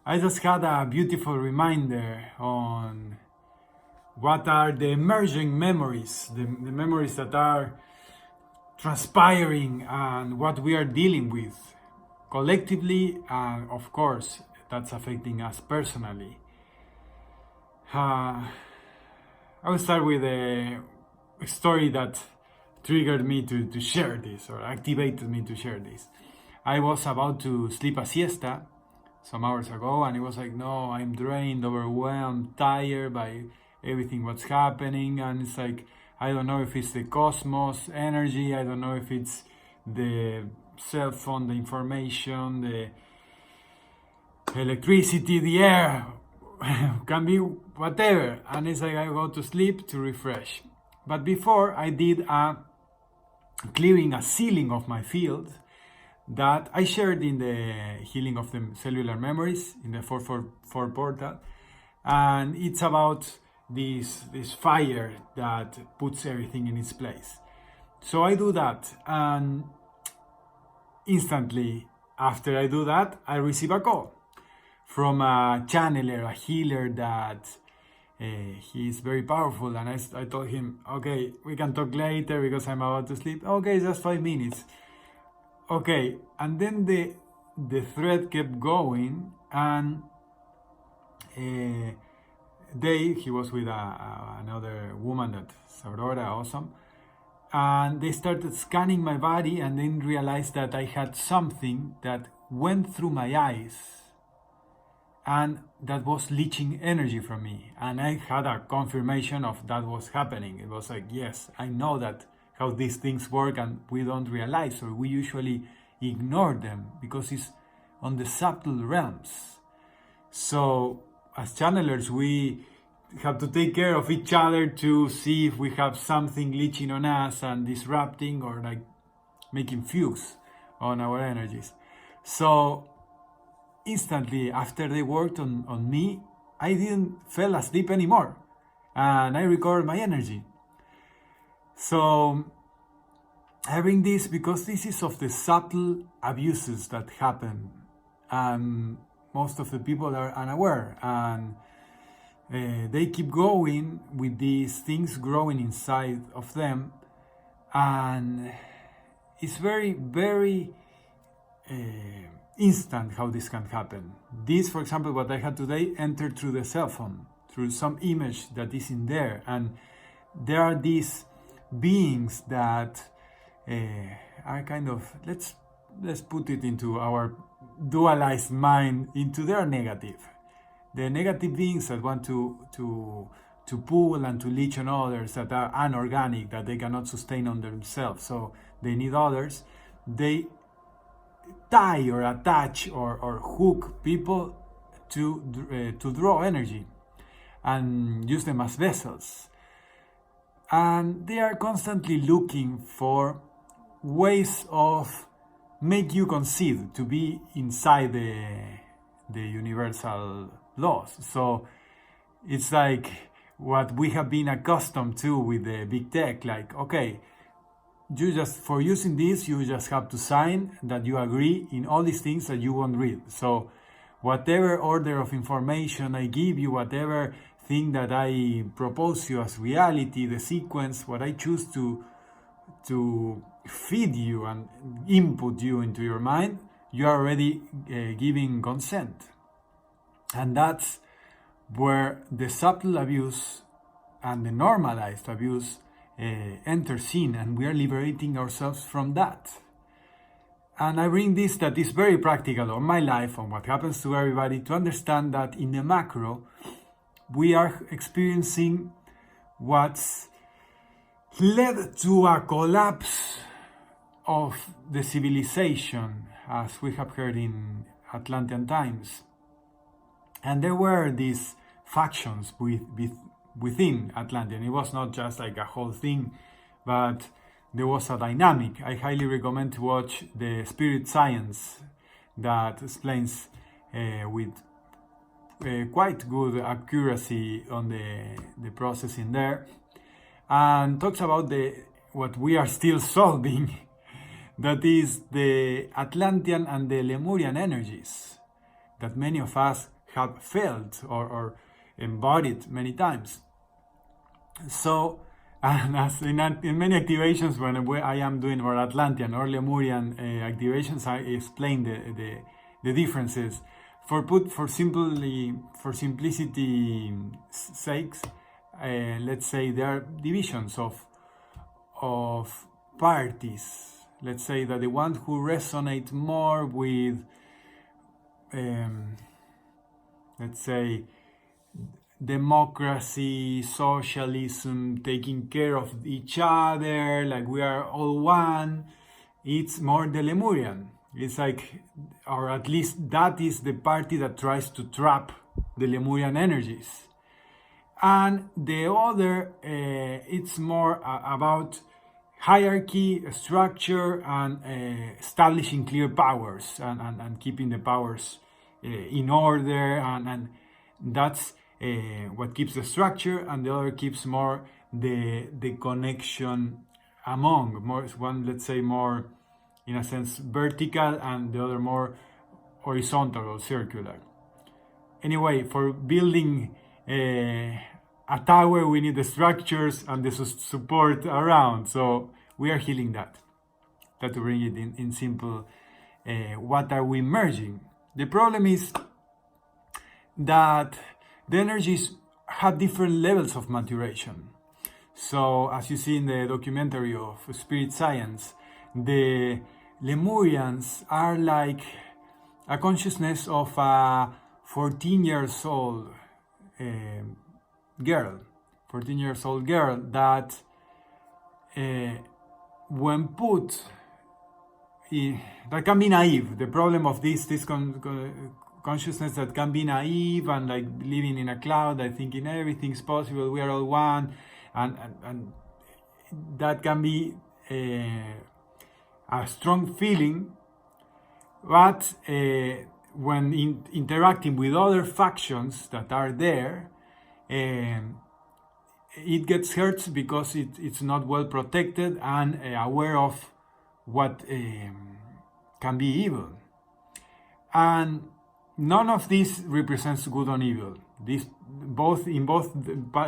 I just had a beautiful reminder on what are the emerging memories, the memories that are transpiring and what we are dealing with collectively, and of course that's affecting us personally. I will start with a story that triggered me to share this, or activated me to share this. I was about to sleep a siesta some hours ago, and it was like, no, I'm drained, overwhelmed, tired by everything what's happening, and it's like, I don't know if it's the cosmos energy, I don't know if it's the cell phone, the information, the electricity, the air, can be whatever, and it's like I go to sleep to refresh. But before, I did a clearing, a sealing of my field that I shared in the Healing of the Cellular Memories in the 444 portal, and it's about this fire that puts everything in its place. So I do that, and instantly after I do that, I receive a call from a channeler, a healer that he is very powerful, and I told him, okay, we can talk later because I'm about to sleep. Okay, just 5 minutes. Okay, and then the thread kept going, and he was with another woman that's Aurora, awesome, and they started scanning my body, and then realized that I had something that went through my eyes and that was leaching energy from me, and I had a confirmation of that was happening. It was like, yes, I know that how these things work, and we don't realize, or we usually ignore them because it's on the subtle realms. So as channelers, we have to take care of each other to see if we have something leeching on us and disrupting or like making fugues on our energies. So instantly after they worked on me, I didn't fall asleep anymore, and I recovered my energy. So I bring this because this is of the subtle abuses that happen, and most of the people are unaware, and they keep going with these things growing inside of them, and it's very, very instant how this can happen. This, for example, what I had today, entered through the cell phone, through some image that is in there, and there are these beings that are kind of, let's put it into our dualized mind, into their negative. The negative beings that want to pull and to leech on others, that are unorganic, that they cannot sustain on themselves, so they need others. They tie or attach or hook people to draw energy and use them as vessels. And they are constantly looking for ways of make you concede to be inside the universal laws. So it's like what we have been accustomed to with the big tech, like, okay, you just, for using this, you just have to sign that you agree in all these things that you won't read. So whatever order of information I give you, whatever thing that I propose you as reality, the sequence, what I choose to feed you and input you into your mind, you are already giving consent. And that's where the subtle abuse and the normalized abuse enters in, and we are liberating ourselves from that. And I bring this that is very practical on my life, on what happens to everybody, to understand that in the macro, we are experiencing what's led to a collapse of the civilization, as we have heard in Atlantean times. And there were these factions within Atlantean. It was not just like a whole thing, but there was a dynamic. I highly recommend to watch the Spirit Science that explains with quite good accuracy on the process in there, and talks about what we are still solving, that is the Atlantean and the Lemurian energies that many of us have felt or embodied many times. So, and as in many activations, when I am doing for Atlantean or Lemurian activations, I explain the differences. For simplicity sakes, let's say there are divisions of parties. Let's say that the ones who resonate more with, let's say, democracy, socialism, taking care of each other, like we are all one, it's more the Lemurian. It's like, or at least that is the party that tries to trap the Lemurian energies. And the other, it's more about hierarchy, structure, and establishing clear powers and keeping the powers in order, and that's what keeps the structure, and the other keeps more the connection among, more one, let's say, more in a sense vertical, and the other more horizontal or circular. Anyway, for building a tower, we need the structures and the support around, so we are healing that to bring it in simple. What are we merging? The problem is that the energies have different levels of maturation. So, as you see in the documentary of Spirit Science, the Lemurians are like a consciousness of a 14 years old girl, that when put in, that can be naive. The problem of this consciousness that can be naive and like living in a cloud, I thinking everything's possible, we are all one, and that can be a strong feeling, but when interacting with other factions that are there, it gets hurt because it's not well protected and aware of what can be evil. And none of this represents good and evil. Both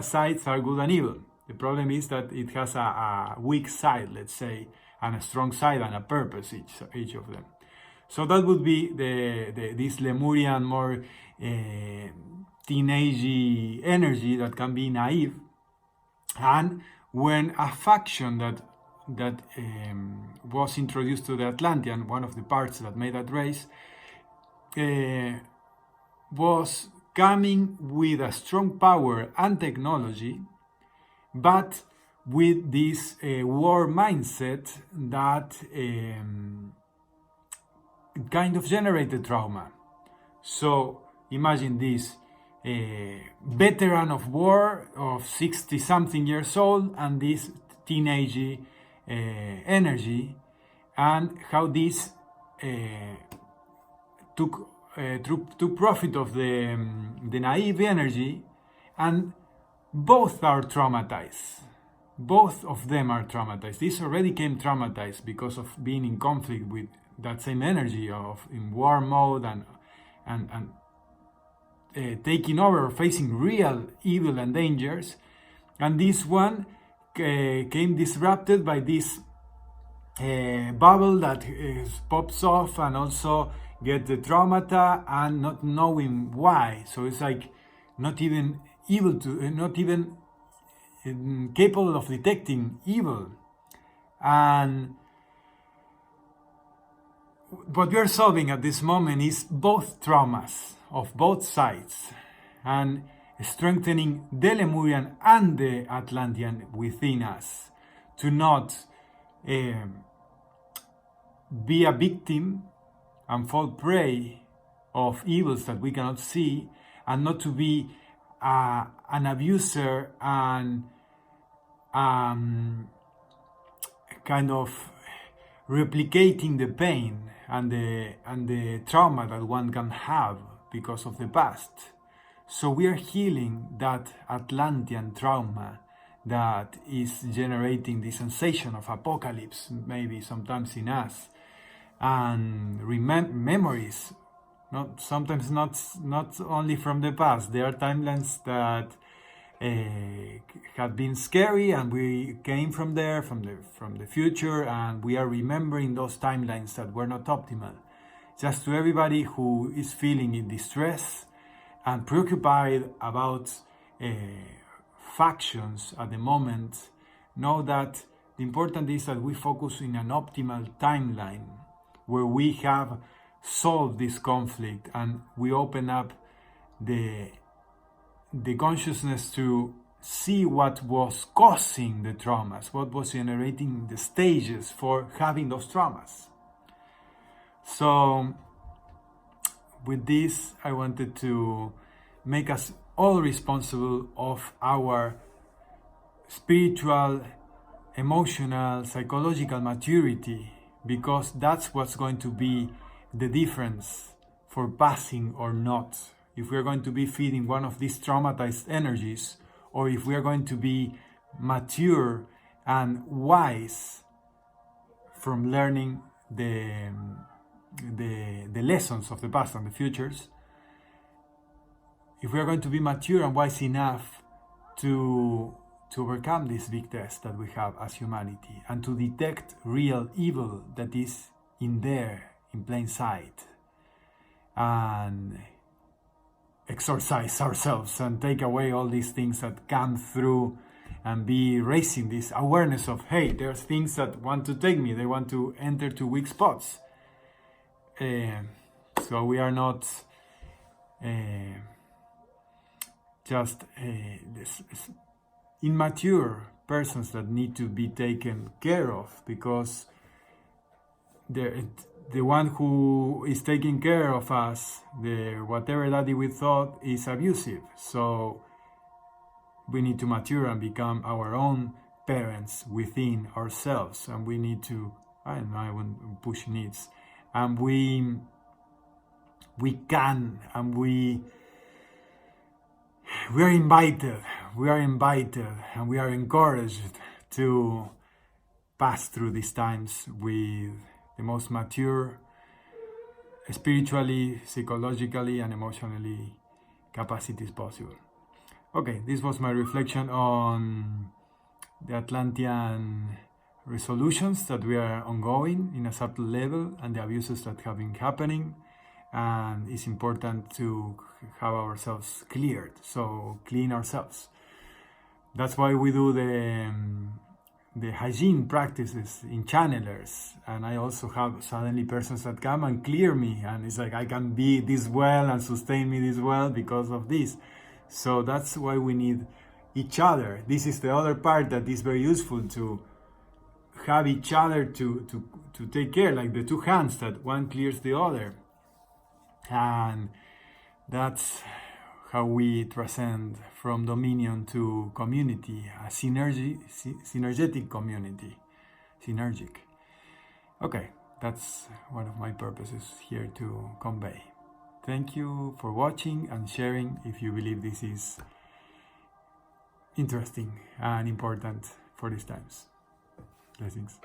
sides are good and evil. The problem is that it has a weak side, let's say, and a strong side and a purpose, each of them. So that would be this Lemurian, more teenagey energy that can be naive. And when a faction that was introduced to the Atlantean, one of the parts that made that race, was coming with a strong power and technology, but with this war mindset that kind of generated trauma. So imagine this veteran of war of 60-something years old and this teenage energy, and how this took profit of the naive energy, and both are traumatized. Both of them are traumatized. This already came traumatized because of being in conflict with that same energy in war mode and taking over, facing real evil and dangers. And this one came disrupted by this bubble that pops off and also get the traumata and not knowing why. So it's like not even able to, not even capable of detecting evil. And what we are solving at this moment is both traumas of both sides, and strengthening the Lemurian and the Atlantean within us to not be a victim and fall prey of evils that we cannot see, and not to be an abuser and kind of replicating the pain and the trauma that one can have because of the past. So we are healing that Atlantean trauma that is generating the sensation of apocalypse, maybe sometimes in us, and memories Sometimes not only from the past. There are timelines that have been scary, and we came from there, from the future, and we are remembering those timelines that were not optimal. Just to everybody who is feeling in distress and preoccupied about factions at the moment, know that the important is that we focus in an optimal timeline where we have solved this conflict, and we open up the consciousness to see what was causing the traumas, what was generating the stages for having those traumas. So with this, I wanted to make us all responsible of our spiritual, emotional, psychological maturity, because that's what's going to be the difference for passing or not. If we're going to be feeding one of these traumatized energies, or if we are going to be mature and wise from learning the lessons of the past and the futures, if we are going to be mature and wise enough to overcome this big test that we have as humanity, and to detect real evil that is in there, in plain sight, and exorcise ourselves and take away all these things that come through, and be raising this awareness of, hey, there's things that want to take me, they want to enter to weak spots. So we are not just immature persons that need to be taken care of, because the one who is taking care of us, whatever daddy we thought, is abusive. So we need to mature and become our own parents within ourselves, and we need to, I won't push needs, and we can, and we are invited, and we are encouraged to pass through these times with the most mature, spiritually, psychologically, and emotionally capacities possible. Okay, this was my reflection on the Atlantean resolutions that we are ongoing in a subtle level, and the abuses that have been happening. And it's important to have ourselves cleared, so clean ourselves. That's why we do the hygiene practices in channelers, and I also have suddenly persons that come and clear me, and it's like I can be this well and sustain me this well because of this. So that's why we need each other. This is the other part that is very useful, to have each other to take care, like the two hands that one clears the other. And that's how we transcend from dominion to community, a synergetic community. Synergic. Okay, that's one of my purposes here to convey. Thank you for watching and sharing if you believe this is interesting and important for these times. Blessings.